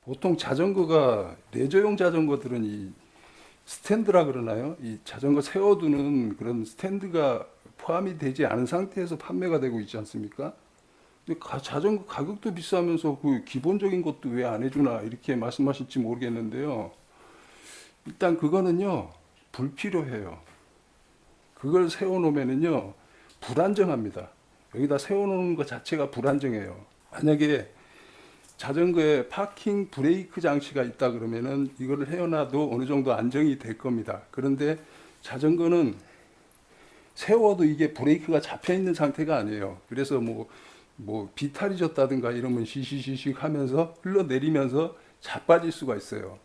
보통 자전거가 레저용 자전거들은 이 스탠드라 그러나요? 이 자전거 세워두는 그런 스탠드가 포함이 되지 않은 상태에서 판매가 되고 있지 않습니까? 근데 자전거 가격도 비싸면서 그 기본적인 것도 왜 안 해주나 이렇게 말씀하실지 모르겠는데요. 일단 그거는요, 불필요해요. 그걸 세워놓으면은요, 불안정합니다. 여기다 세워놓는 것 자체가 불안정해요. 만약에 자전거에 파킹 브레이크 장치가 있다 그러면은 이거를 해놔도 어느 정도 안정이 될 겁니다. 그런데 자전거는 세워도 이게 브레이크가 잡혀 있는 상태가 아니에요. 그래서 뭐 비탈이 졌다든가 이러면 시시시식 하면서 흘러내리면서 자빠질 수가 있어요.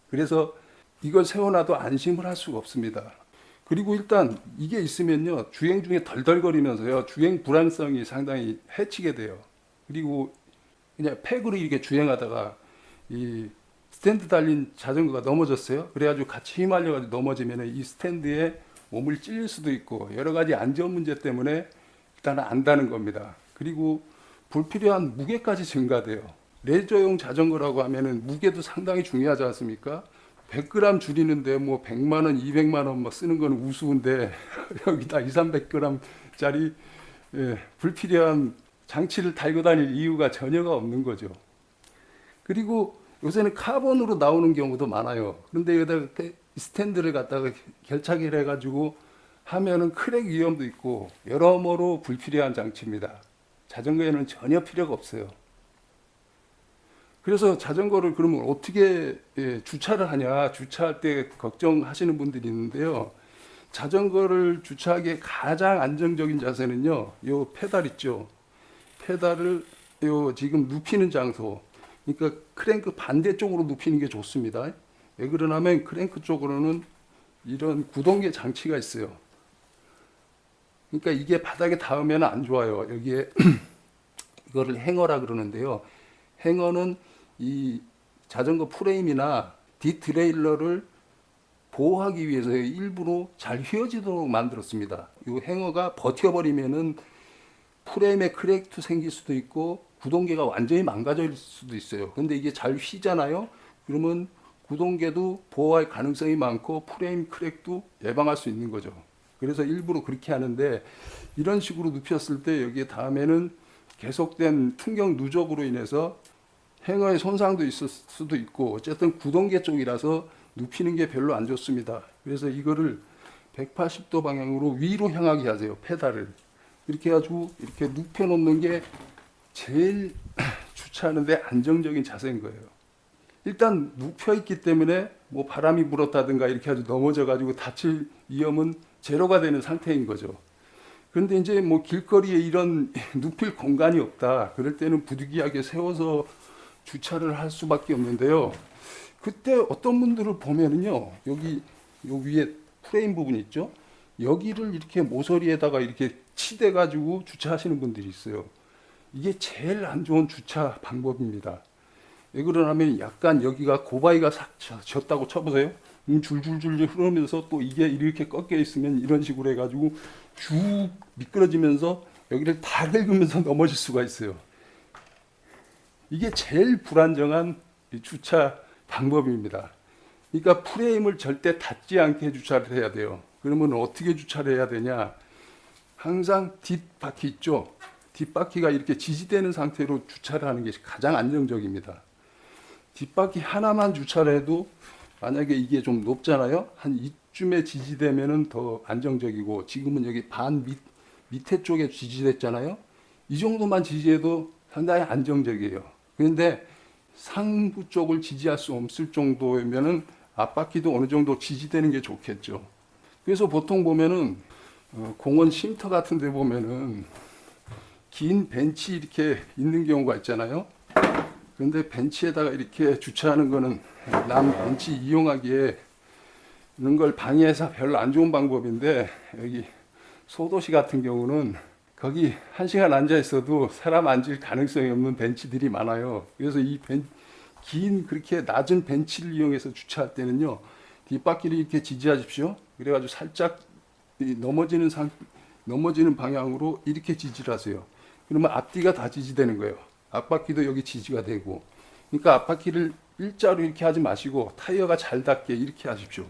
그래서 이걸 세워놔도 안심을 할 수가 없습니다. 그리고 일단 이게 있으면요, 주행 중에 덜덜거리면서요, 주행 불안성이 상당히 해치게 돼요. 그리고 그냥 팩으로 이렇게 주행하다가 이 스탠드 달린 자전거가 넘어졌어요. 그래가지고 같이 휘말려가지고 넘어지면 이 스탠드에 몸을 찔릴 수도 있고 여러 가지 안전 문제 때문에 일단은 안다는 겁니다. 그리고 불필요한 무게까지 증가돼요. 레저용 자전거라고 하면은 무게도 상당히 중요하지 않습니까? 100g 줄이는데 뭐 100만 원, 200만 원 뭐 쓰는 건 우스운데 여기다 2, 300g짜리 불필요한 장치를 달고 다닐 이유가 전혀가 없는 거죠. 그리고 요새는 카본으로 나오는 경우도 많아요. 그런데 여기다가 스탠드를 갖다가 결착을 해가지고 하면은 크랙 위험도 있고 여러모로 불필요한 장치입니다. 자전거에는 전혀 필요가 없어요. 그래서 자전거를 그러면 어떻게 주차를 하냐, 주차할 때 걱정하시는 분들이 있는데요. 자전거를 주차하기에 가장 안정적인 자세는요, 요 페달 있죠. 페달을 요 지금 눕히는 장소, 그러니까 크랭크 반대쪽으로 눕히는 게 좋습니다. 왜 그러냐면 크랭크 쪽으로는 이런 구동계 장치가 있어요. 그러니까 이게 바닥에 닿으면 안 좋아요. 여기에 이거를 행어라 그러는데요. 행어는 이 자전거 프레임이나 뒷트레일러를 보호하기 위해서 일부러 잘 휘어지도록 만들었습니다. 이 행어가 버텨버리면은 프레임에 크랙도 생길 수도 있고 구동계가 완전히 망가질 수도 있어요. 근데 이게 잘 휘잖아요. 그러면 구동계도 보호할 가능성이 많고 프레임 크랙도 예방할 수 있는 거죠. 그래서 일부러 그렇게 하는데 이런 식으로 눕혔을 때 여기에 다음에는 계속된 풍경 누적으로 인해서 행어의 손상도 있을 수도 있고 어쨌든 구동계 쪽이라서 눕히는 게 별로 안 좋습니다. 그래서 이거를 180도 방향으로 위로 향하게 하세요. 페달을. 이렇게 해가지고 이렇게 눕혀 놓는 게 제일 주차하는데 안정적인 자세인 거예요. 일단 눕혀 있기 때문에 뭐 바람이 불었다든가 이렇게 아주 넘어져 가지고 다칠 위험은 제로가 되는 상태인 거죠. 그런데 이제 뭐 길거리에 이런 눕힐 공간이 없다. 그럴 때는 부득이하게 세워서 주차를 할 수밖에 없는데요. 그때 어떤 분들을 보면은요, 여기 요 위에 프레임 부분 있죠? 여기를 이렇게 모서리에다가 이렇게 치대 가지고 주차하시는 분들이 있어요. 이게 제일 안 좋은 주차 방법입니다. 왜 그러냐면 약간 여기가 고바위가 싹 졌다고 쳐보세요. 줄줄줄 흐르면서 또 이게 이렇게 꺾여 있으면 이런 식으로 해가지고 쭉 미끄러지면서 여기를 다 긁으면서 넘어질 수가 있어요. 이게 제일 불안정한 주차 방법입니다. 그러니까 프레임을 절대 닿지 않게 주차를 해야 돼요. 그러면 어떻게 주차를 해야 되냐? 항상 뒷바퀴 있죠? 뒷바퀴가 이렇게 지지되는 상태로 주차를 하는 게 가장 안정적입니다. 뒷바퀴 하나만 주차를 해도 만약에 이게 좀 높잖아요? 한 이쯤에 지지되면은 더 안정적이고 지금은 여기 밑에 쪽에 지지됐잖아요? 이 정도만 지지해도 상당히 안정적이에요. 그런데 상부 쪽을 지지할 수 없을 정도면은 앞바퀴도 어느 정도 지지되는 게 좋겠죠. 그래서 보통 보면은 공원 쉼터 같은 데 보면은 긴 벤치 이렇게 있는 경우가 있잖아요. 그런데 벤치에다가 이렇게 주차하는 거는 남 벤치 이용하기에 이런 걸 방해해서 별로 안 좋은 방법인데 여기 소도시 같은 경우는 거기 한 시간 앉아 있어도 사람 앉을 가능성이 없는 벤치들이 많아요. 그래서 긴 그렇게 낮은 벤치를 이용해서 주차할 때는요, 뒷바퀴를 이렇게 지지하십시오. 그래가지고 살짝 넘어지는 방향으로 이렇게 지지를 하세요. 그러면 앞뒤가 다 지지되는 거예요. 앞바퀴도 여기 지지가 되고. 그러니까 앞바퀴를 일자로 이렇게 하지 마시고 타이어가 잘 닿게 이렇게 하십시오.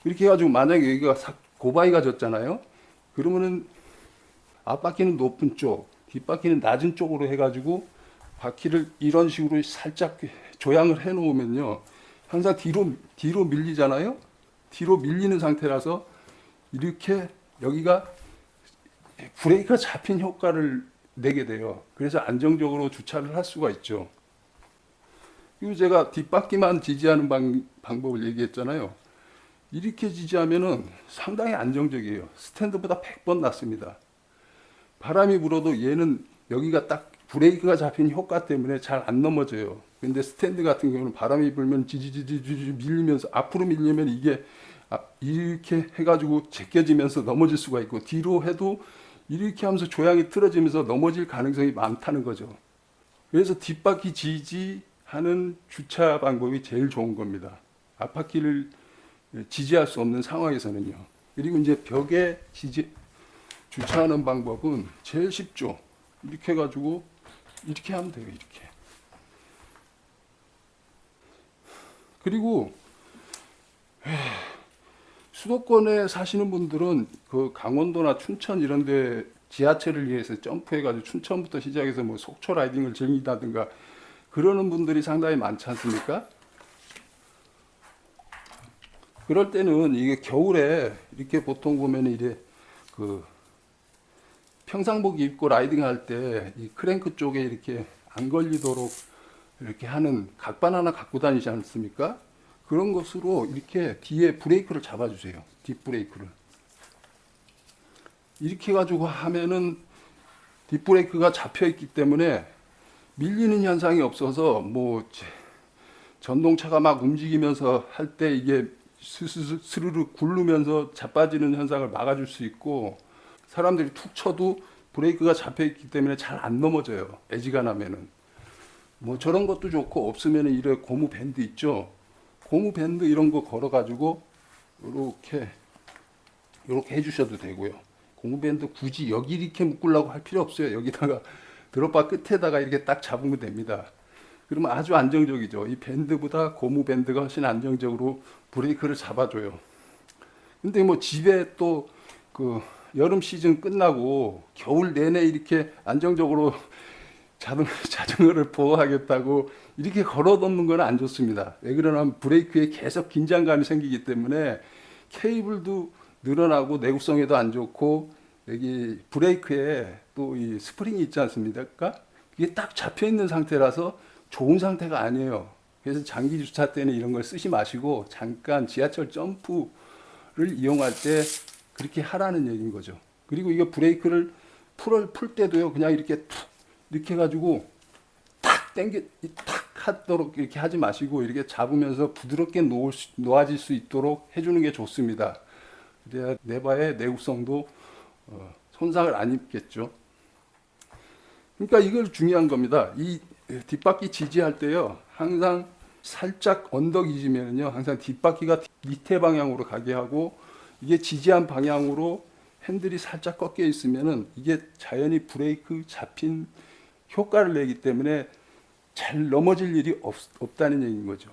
이렇게 해가지고 만약에 여기가 고바위가 졌잖아요. 그러면은 앞바퀴는 높은 쪽, 뒷바퀴는 낮은 쪽으로 해가지고 바퀴를 이런 식으로 살짝 조향을 해 놓으면요. 항상 뒤로 밀리잖아요. 뒤로 밀리는 상태라서 이렇게 여기가 브레이크가 잡힌 효과를 내게 돼요. 그래서 안정적으로 주차를 할 수가 있죠. 그리고 제가 뒷바퀴만 지지하는 방법을 얘기했잖아요. 이렇게 지지하면은 상당히 안정적이에요. 스탠드보다 100번 낫습니다. 바람이 불어도 얘는 여기가 딱 브레이크가 잡힌 효과 때문에 잘 안 넘어져요. 근데 스탠드 같은 경우는 바람이 불면 지지지지지 밀리면서 앞으로 밀리면 이게 이렇게 해가지고 제껴지면서 넘어질 수가 있고 뒤로 해도 이렇게 하면서 조향이 틀어지면서 넘어질 가능성이 많다는 거죠. 그래서 뒷바퀴 지지하는 주차 방법이 제일 좋은 겁니다. 앞바퀴를 지지할 수 없는 상황에서는요. 그리고 이제 벽에 주차하는 방법은 제일 쉽죠. 이렇게 해가지고 이렇게 하면 돼요. 이렇게. 그리고 수도권에 사시는 분들은 그 강원도나 춘천 이런 데 지하철을 위해서 점프해가지고 춘천부터 시작해서 뭐 속초 라이딩을 즐긴다든가 그러는 분들이 상당히 많지 않습니까? 그럴 때는 이게 겨울에 이렇게 보통 보면 이래 그 평상복 입고 라이딩 할 때 이 크랭크 쪽에 이렇게 안 걸리도록 이렇게 하는 각반 하나 갖고 다니지 않습니까? 그런 것으로 이렇게 뒤에 브레이크를 잡아주세요. 뒷브레이크를. 이렇게 가지고 하면은 뒷브레이크가 잡혀 있기 때문에 밀리는 현상이 없어서 뭐 전동차가 막 움직이면서 할 때 이게 스르르 굴르면서 자빠지는 현상을 막아줄 수 있고 사람들이 툭 쳐도 브레이크가 잡혀 있기 때문에 잘 안 넘어져요. 애지간하면은. 뭐 저런 것도 좋고 없으면 이래 고무 밴드 있죠. 고무 밴드 이런 거 걸어가지고 요렇게 해주셔도 되고요. 고무 밴드 굳이 여기 이렇게 묶으려고 할 필요 없어요. 여기다가 드롭바 끝에다가 이렇게 딱 잡으면 됩니다. 그러면 아주 안정적이죠. 이 밴드보다 고무 밴드가 훨씬 안정적으로 브레이크를 잡아줘요. 근데 뭐 집에 또 그 여름 시즌 끝나고 겨울 내내 이렇게 안정적으로 자전거를 보호하겠다고 이렇게 걸어 놓는 건 안 좋습니다. 왜 그러냐면 브레이크에 계속 긴장감이 생기기 때문에 케이블도 늘어나고 내구성에도 안 좋고 여기 브레이크에 또 이 스프링이 있지 않습니까? 이게 딱 잡혀 있는 상태라서 좋은 상태가 아니에요. 그래서 장기 주차 때는 이런 걸 쓰지 마시고 잠깐 지하철 점프를 이용할 때 그렇게 하라는 얘기인 거죠. 그리고 이거 브레이크를 풀 때도요, 그냥 이렇게 툭 이렇게 해가지고 탁 하도록 이렇게 하지 마시고 이렇게 잡으면서 부드럽게 놓아질 수 있도록 해주는 게 좋습니다. 그래야 내바의 내구성도 손상을 안 입겠죠. 그러니까 이걸 중요한 겁니다. 이 뒷바퀴 지지할 때요, 항상 살짝 언덕이지면요, 항상 뒷바퀴가 밑에 방향으로 가게 하고 이게 지지한 방향으로 핸들이 살짝 꺾여 있으면은 이게 자연히 브레이크 잡힌 효과를 내기 때문에 잘 넘어질 일이 없다는 얘기인 거죠.